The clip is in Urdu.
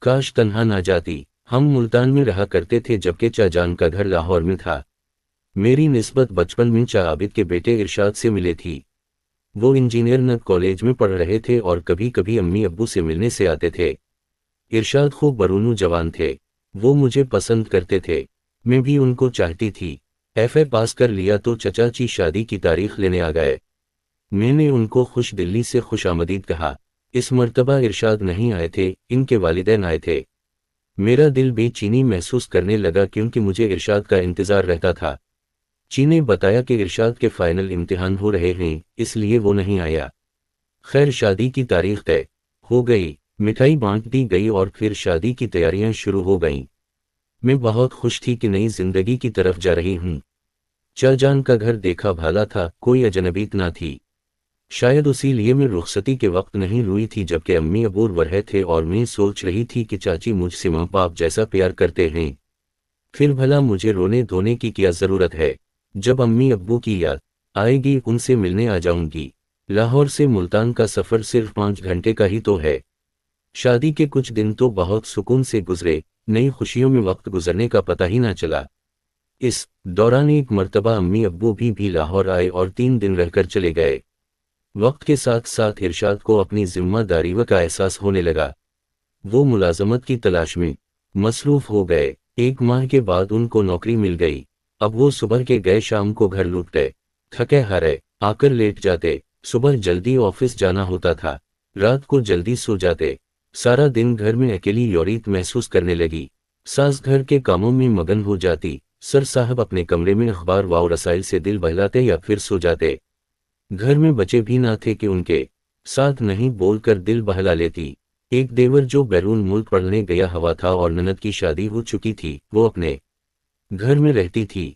کاش تنہا نہ جاتی۔ ہم ملتان میں رہا کرتے تھے جبکہ چا جان کا گھر لاہور میں تھا۔ میری نسبت بچپن میں چا عابد کے بیٹے ارشاد سے ملے تھی۔ وہ انجینئر نت کالج میں پڑھ رہے تھے اور کبھی کبھی امی ابو سے ملنے سے آتے تھے۔ ارشاد خوب برونو جوان تھے۔ وہ مجھے پسند کرتے تھے، میں بھی ان کو چاہتی تھی۔ ایف اے پاس کر لیا تو چچا چی شادی کی تاریخ لینے آ گئے۔ میں نے ان کو خوش دلی سے خوش آمدید کہا۔ اس مرتبہ ارشاد نہیں آئے تھے، ان کے والدین آئے تھے۔ میرا دل بے چینی محسوس کرنے لگا کیونکہ مجھے ارشاد کا انتظار رہتا تھا۔ چی نے بتایا کہ ارشاد کے فائنل امتحان ہو رہے ہیں، اس لیے وہ نہیں آیا۔ خیر شادی کی تاریخ طے ہو گئی، مٹھائی بانٹ دی گئی اور پھر شادی کی تیاریاں شروع ہو گئیں۔ میں بہت خوش تھی کہ نئی زندگی کی طرف جا رہی ہوں۔ چا جان کا گھر دیکھا بھالا تھا، کوئی اجنبیت نہ تھی۔ شاید اسی لیے میں رخصتی کے وقت نہیں روئی تھی جبکہ امی ابو رو رہے تھے اور میں سوچ رہی تھی کہ چاچی مجھ سے ماں باپ جیسا پیار کرتے ہیں، پھر بھلا مجھے رونے دھونے کی کیا ضرورت ہے؟ جب امی ابو کی یاد آئے گی ان سے ملنے آ جاؤں گی۔ لاہور سے ملتان کا سفر صرف 5 گھنٹے کا ہی تو ہے۔ شادی کے کچھ دن تو بہت سکون سے گزرے، نئی خوشیوں میں وقت گزرنے کا پتہ ہی نہ چلا۔ اس دوران ایک مرتبہ امی ابو بھی لاہور آئے اور 3 دن رہ کر چلے گئے۔ وقت کے ساتھ ساتھ ارشاد کو اپنی ذمہ داریوں کا احساس ہونے لگا۔ وہ ملازمت کی تلاش میں مصروف ہو گئے۔ 1 ماہ کے بعد ان کو نوکری مل گئی۔ اب وہ صبح کے گئے شام کو گھر لوٹتے، تھکے ہارے آ کر لیٹ جاتے۔ صبح جلدی آفس جانا ہوتا تھا، رات کو جلدی سو جاتے۔ سارا دن گھر میں اکیلی یوریت محسوس کرنے لگی۔ ساس گھر کے کاموں میں مگن ہو جاتی، سر صاحب اپنے کمرے میں اخبار و رسائل سے دل بہلاتے یا پھر سو جاتے۔ گھر میں بچے بھی نہ تھے کہ ان کے ساتھ نہیں بول کر دل بہلا لیتی۔ ایک دیور جو بیرون ملک پڑھنے گیا ہوا تھا اور نند کی شادی ہو چکی تھی، وہ اپنے گھر میں رہتی تھی۔